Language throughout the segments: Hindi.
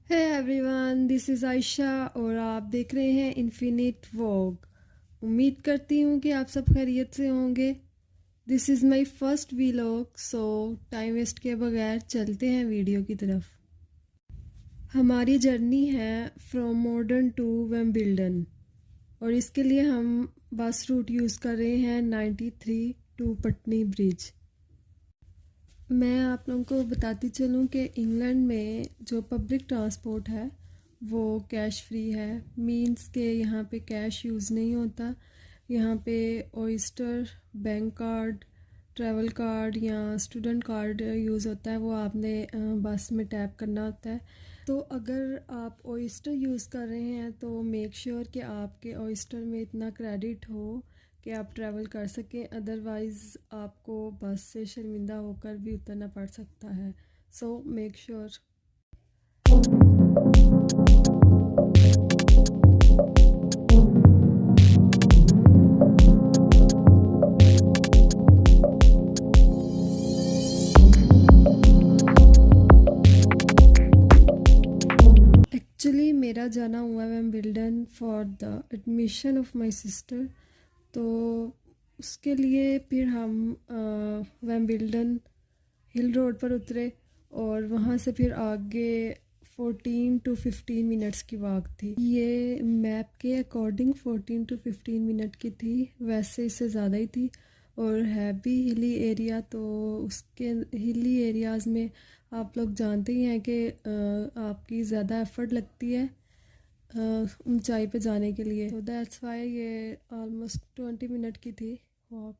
Hey everyone, this is Ayesha और आप देख रहे हैं इन्फिनिट वॉग। उम्मीद करती हूँ कि आप सब खैरियत से होंगे। This is my first vlog, so time waste के बगैर चलते हैं वीडियो की तरफ। हमारी जर्नी है फ्रॉम मॉडर्न टू वेम्बिल्डन और इसके लिए हम बस रूट यूज़ कर रहे हैं 93 टू पटनी ब्रिज। मैं आप लोगों को बताती चलूँ कि इंग्लैंड में जो पब्लिक ट्रांसपोर्ट है वो कैश फ्री है। मींस के यहाँ पे कैश यूज़ नहीं होता। यहाँ पे oyster, bank card, travel card या स्टूडेंट कार्ड यूज़ होता है। वो आपने बस में टैप करना होता है। तो अगर आप ऑयस्टर यूज़ कर रहे हैं तो मेक श्योर कि आपके ऑयस्टर में इतना क्रेडिट हो कि आप ट्रैवल कर सकें। अदरवाइज़ आपको बस से शर्मिंदा होकर भी उतरना पड़ सकता है। So make sure. एक्चुअली मेरा जाना हुआ है Wimbledon for the admission of my sister. तो उसके लिए फिर हम विंबलडन हिल रोड पर उतरे और वहाँ से फिर आगे 14 टू 15 मिनट्स की वॉक थी। ये मैप के अकॉर्डिंग 14 टू 15 मिनट की थी, वैसे इससे ज़्यादा ही थी। और है भी हिली एरिया, तो उसके हिली एरियाज़ में आप लोग जानते ही हैं कि आपकी ज़्यादा एफ़र्ट लगती है ऊंचाई पे जाने के लिए। तो दैट्स वाई ये ऑलमोस्ट 20 मिनट की थी वॉक।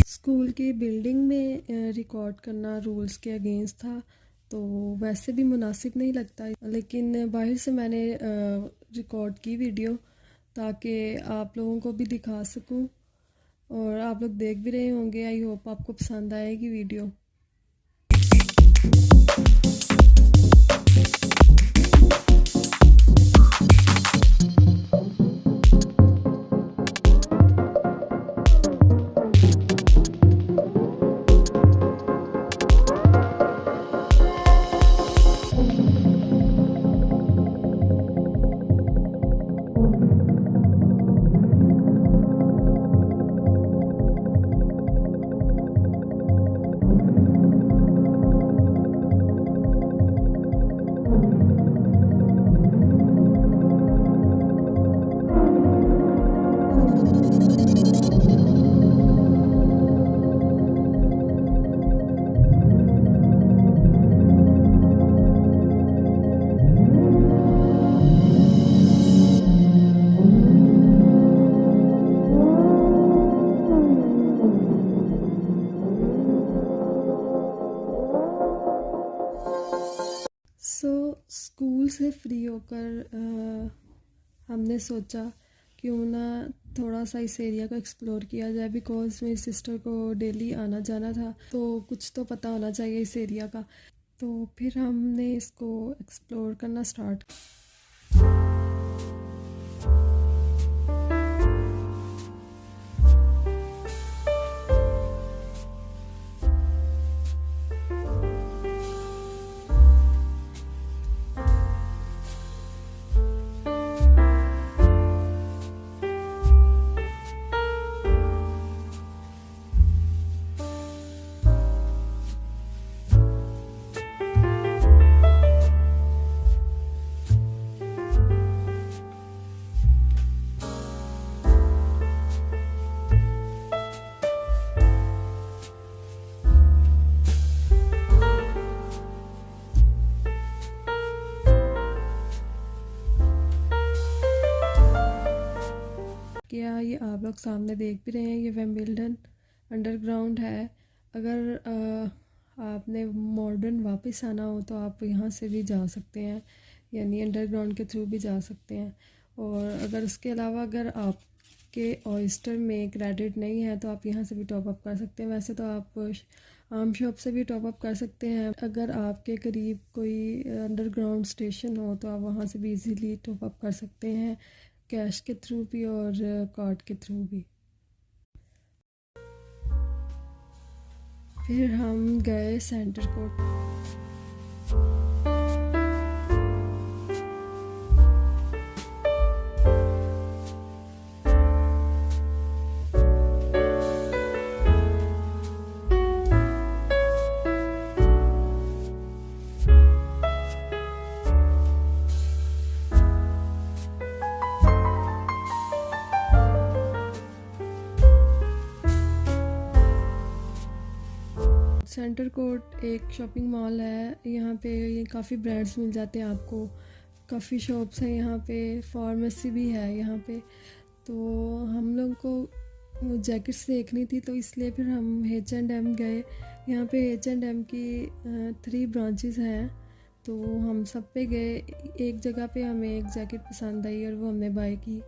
स्कूल की बिल्डिंग में रिकॉर्ड करना रूल्स के अगेंस्ट था, तो वैसे भी मुनासिब नहीं लगता। लेकिन बाहर से मैंने रिकॉर्ड की वीडियो ताकि आप लोगों को भी दिखा सकूं। और आप लोग देख भी रहे होंगे। आई होप आपको पसंद आएगी वीडियो। स्कूल से फ्री होकर हमने सोचा क्यों ना थोड़ा सा इस एरिया को एक्सप्लोर किया जाए। बिकॉज़ मेरी सिस्टर को डेली आना जाना था, तो कुछ तो पता होना चाहिए इस एरिया का। तो फिर हमने इसको एक्सप्लोर करना स्टार्ट। किया। ये आप लोग सामने देख भी रहे हैं, ये विंबलडन अंडरग्राउंड है। अगर आपने मॉडर्न वापस आना हो तो आप यहाँ से भी जा सकते हैं, यानी अंडरग्राउंड के थ्रू भी जा सकते हैं। और अगर उसके अलावा अगर आपके ऑयस्टर में क्रेडिट नहीं है तो आप यहाँ से भी टॉप अप कर सकते हैं। वैसे तो आप आम शॉप से भी टॉप अप कर सकते हैं। अगर आपके करीब कोई अंडरग्राउंड स्टेशन हो तो आप वहाँ से भी इजीली टॉप अप कर सकते हैं, कैश के थ्रू भी और कार्ड के थ्रू भी। फिर हम गए सेंटर कोर्ट। सेंटर कोर्ट एक शॉपिंग मॉल है। यहाँ पे ये काफ़ी ब्रांड्स मिल जाते हैं आपको, काफ़ी शॉप्स हैं यहाँ पे, फार्मेसी भी है यहाँ पे। तो हम लोग को जैकेट्स देखनी थी तो इसलिए फिर हम H&M गए। यहाँ पे H&M की 3 ब्रांचेस हैं, तो हम सब पे गए। एक जगह पे हमें एक जैकेट पसंद आई और वो हमने बाय की।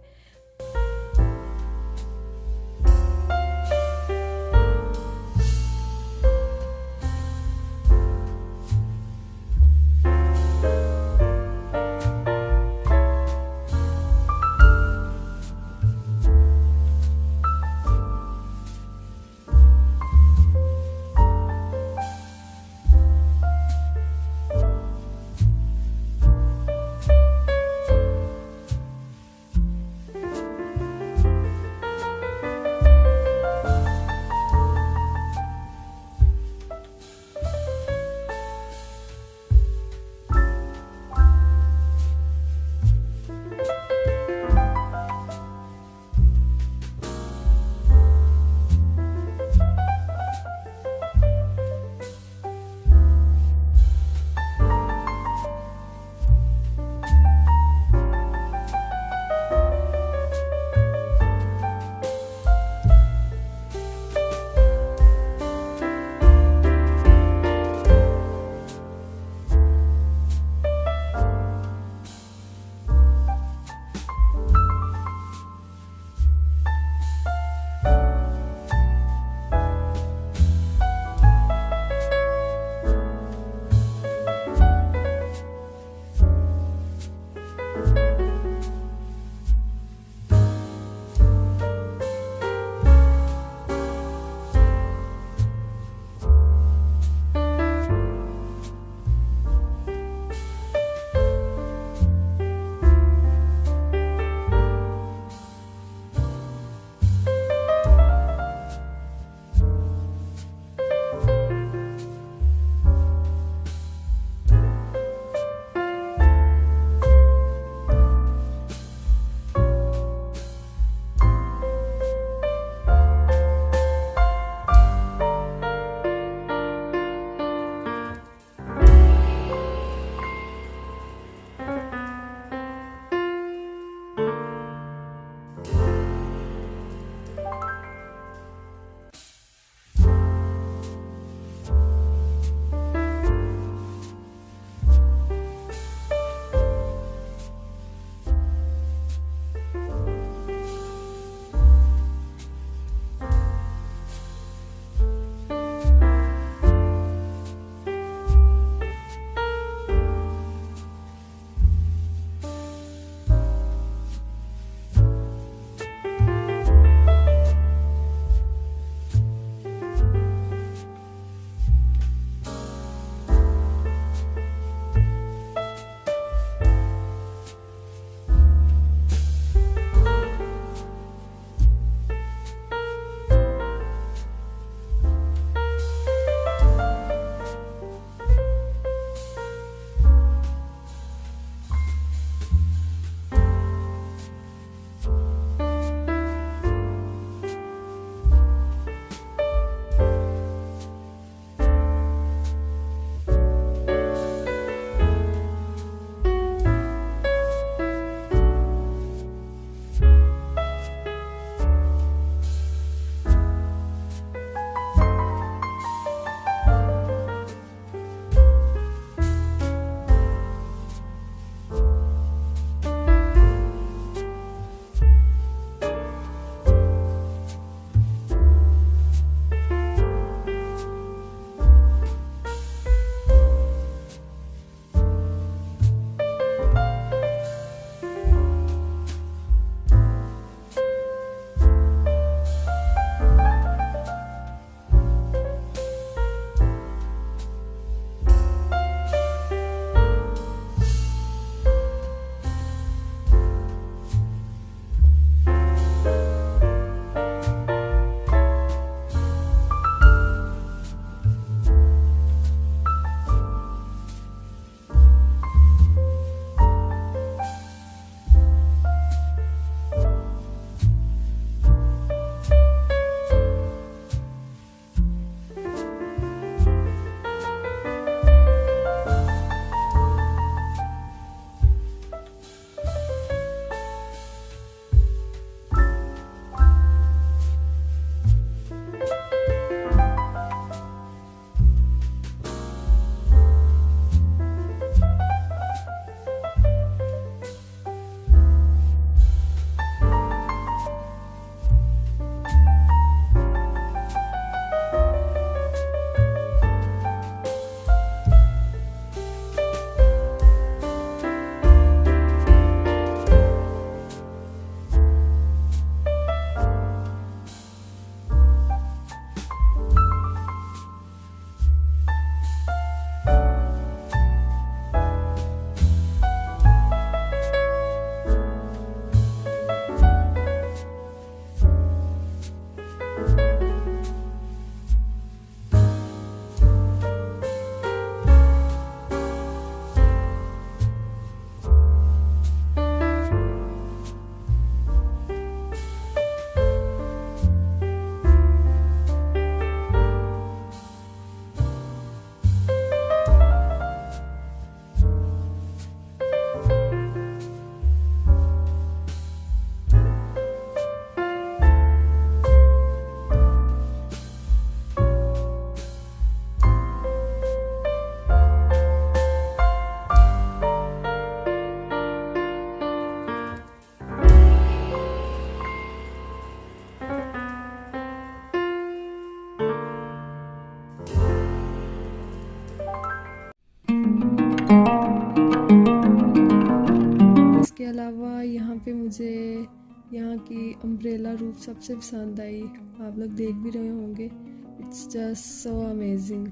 सिंड्रेला रूफ सबसे पसंद आई, आप लोग देख भी रहे होंगे। It's just so amazing.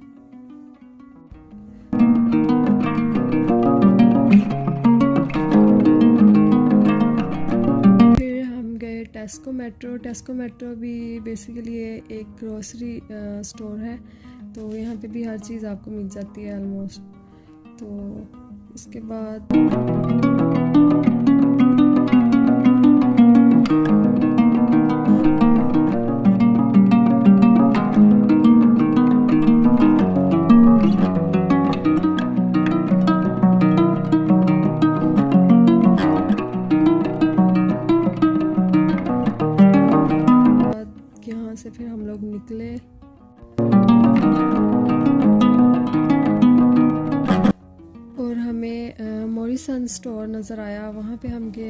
फिर हम गए टेस्को मेट्रो। टेस्को मेट्रो भी बेसिकली एक ग्रोसरी स्टोर है, तो यहाँ पे भी हर चीज़ आपको मिल जाती है ऑलमोस्ट। तो इसके बाद यहाँ से फिर हम लोग निकले और हमें मॉरिसन स्टोर नज़र आया, वहाँ पे हम गए।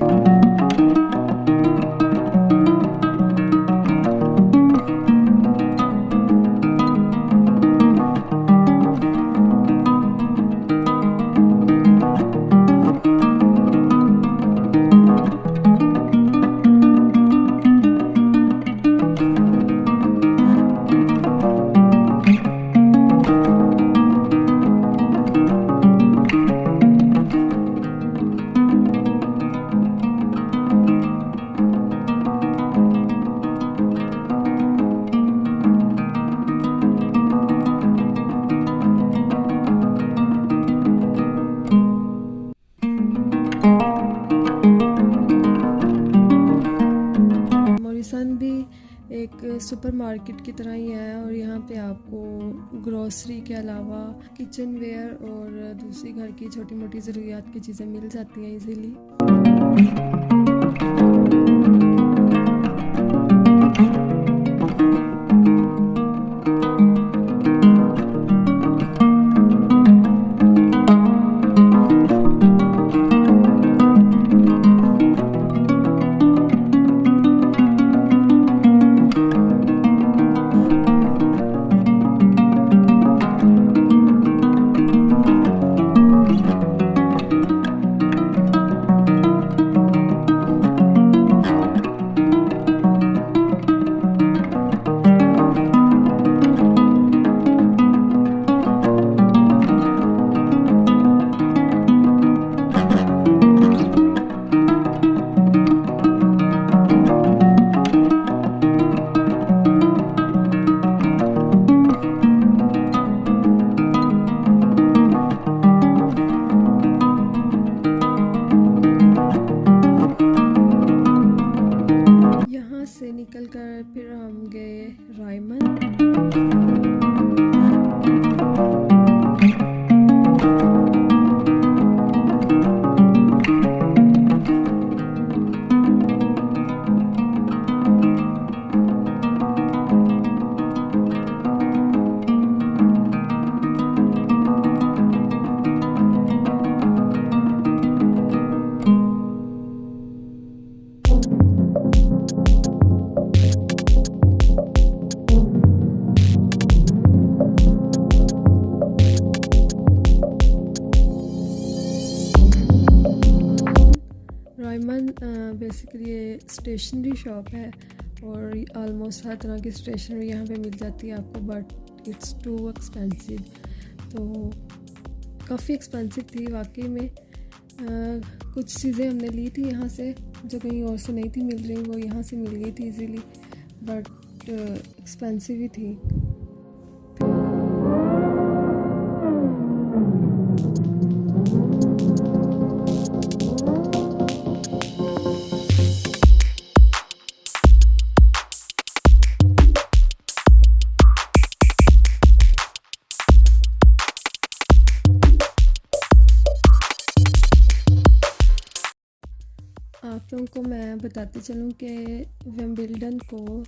मॉरिसन भी एक सुपरमार्केट की तरह ही है, और यहाँ पे आपको ग्रोसरी के अलावा किचन वेयर और दूसरी घर की छोटी मोटी ज़रूरियात की चीज़ें मिल जाती हैं इजीली। से निकल कर फिर हम गए रायमन। रायमन बेसिकली ये स्टेशनरी शॉप है, और ऑलमोस्ट हर तरह की स्टेशनरी यहाँ पे मिल जाती है आपको, बट इट्स टू एक्सपेंसिव। तो काफ़ी एक्सपेंसिव थी वाकई में। कुछ चीज़ें हमने ली थी यहाँ से जो कहीं और से नहीं थी मिल रही, वो यहाँ से मिल गई थी इजीली, बट एक्सपेंसिव ही थी। आप लोगों को मैं बताते चलूँ कि विंबलडन को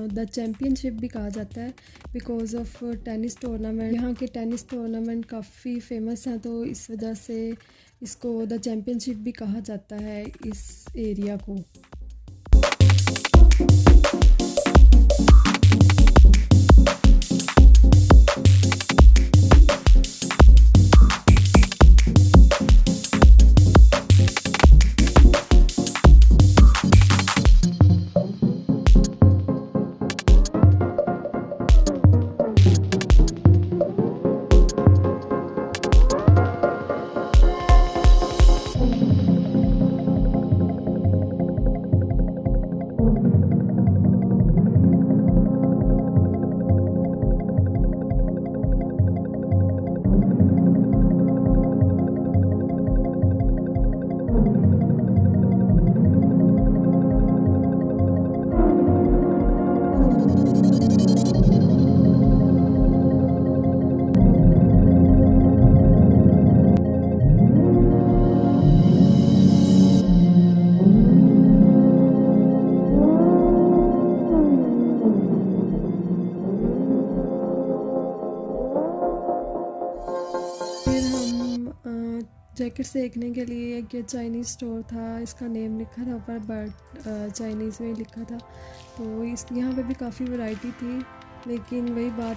द चैम्पियनशिप भी कहा जाता है बिकॉज़ ऑफ टेनिस टूर्नामेंट। यहाँ के टेनिस टूर्नामेंट काफ़ी फेमस हैं, तो इस वजह से इसको द चैम्पियनशिप भी कहा जाता है इस एरिया को। पैकेट सेकने के लिए। एक ये चाइनीज़ स्टोर था, इसका नेम लिखा था ऊपर बट चाइनीज़ में लिखा था। तो इस यहाँ पे भी काफ़ी वैरायटी थी, लेकिन वही बात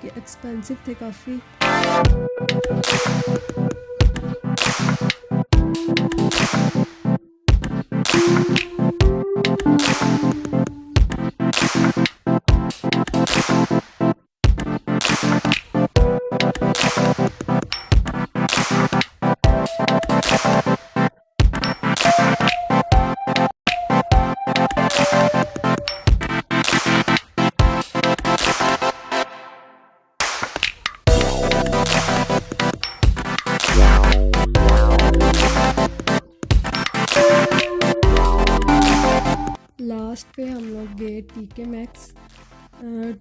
कि एक्सपेंसिव थे काफ़ी। लास्ट पे हम लोग गए टीके मैक्स।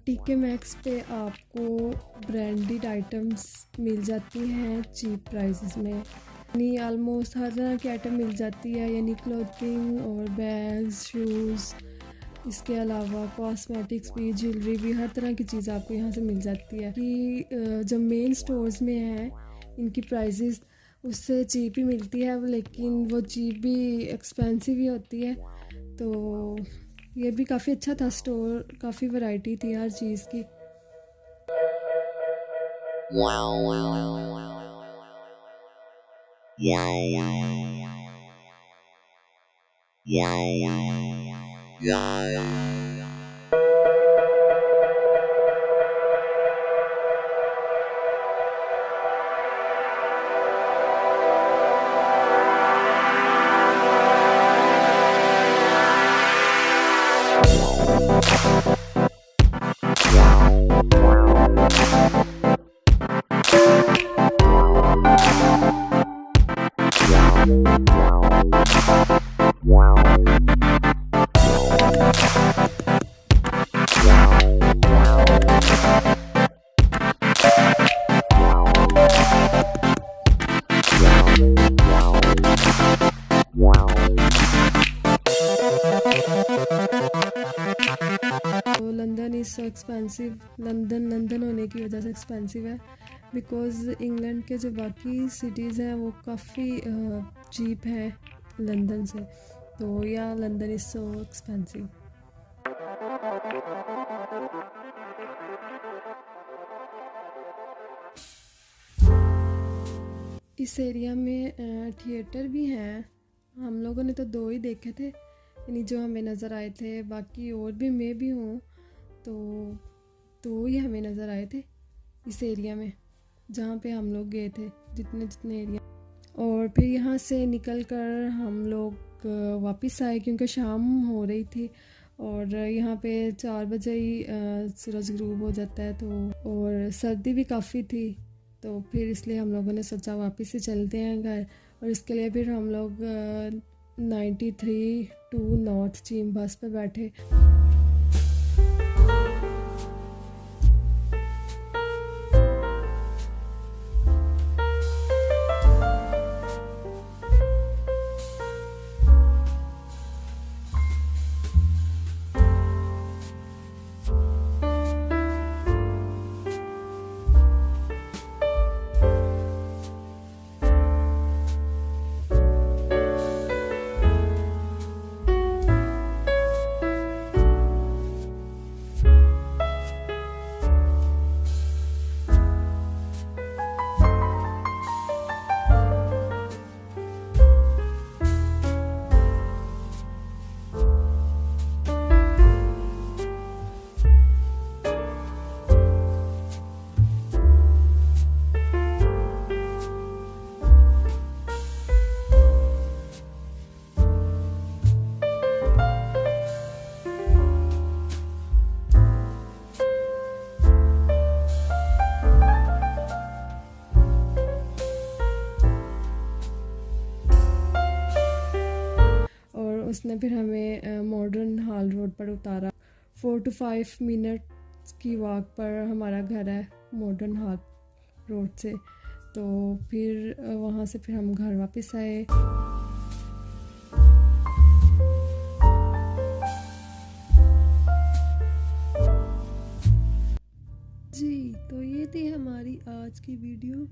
टीके मैक्स पे आपको ब्रांडेड आइटम्स मिल जाती हैं चीप प्राइसेस में, यानी आलमोस्ट हर तरह की आइटम मिल जाती है, यानी क्लोथिंग और बैग्स, शूज़, इसके अलावा कॉस्मेटिक्स भी, ज्वेलरी भी, हर तरह की चीज़ आपको यहाँ से मिल जाती है। कि जो मेन स्टोर्स में है इनकी प्राइसेस उससे चीप ही मिलती है, लेकिन वो चीप भी एक्सपेंसिव ही होती है। तो ये भी काफ़ी अच्छा था स्टोर, काफ़ी वैरायटी थी हर चीज़ की। London is so expensive. London होने की वजह से एक्सपेंसिव है, बिकॉज़ इंग्लैंड के जो बाकी सिटीज़ हैं वो काफ़ी चीप हैं लंदन से। तो या लंदन इज़ सो एक्सपेंसिव। इस एरिया में थिएटर भी हैं। हम लोगों ने तो 2 ही देखे थे, यानी जो हमें नज़र आए थे। बाकी और भी मैं भी हूँ, तो 2 ही हमें नज़र आए थे इस एरिया में जहाँ पे हम लोग गए थे, जितने एरिया। और फिर यहाँ से निकल कर हम लोग वापस आए, क्योंकि शाम हो रही थी और यहाँ पे 4 बजे ही सूरज ग्रूब हो जाता है। तो और सर्दी भी काफ़ी थी, तो फिर इसलिए हम लोगों ने सोचा वापस से चलते हैं घर। और इसके लिए फिर हम लोग 93 टू नॉर्थ चीम बस पर बैठे। उसने फिर हमें मॉडर्न हॉल रोड पर उतारा। 4 to 5 मिनट की वॉक पर हमारा घर है मॉडर्न हॉल रोड से। तो फिर वहाँ से फिर हम घर वापस आए। जी, तो ये थी हमारी आज की वीडियो।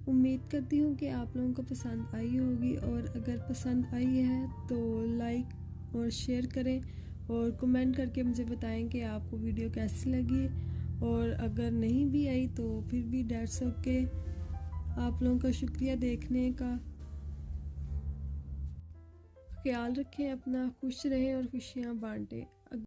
उम्मीद करती हूँ कि आप लोगों को पसंद आई होगी, और अगर पसंद आई है तो लाइक और शेयर करें और कमेंट करके मुझे बताएं कि आपको वीडियो कैसी लगी। और अगर नहीं भी आई तो फिर भी डेट्स ओके। आप लोगों का शुक्रिया देखने का। ख्याल रखें अपना, खुश रहें और खुशियाँ बांटें।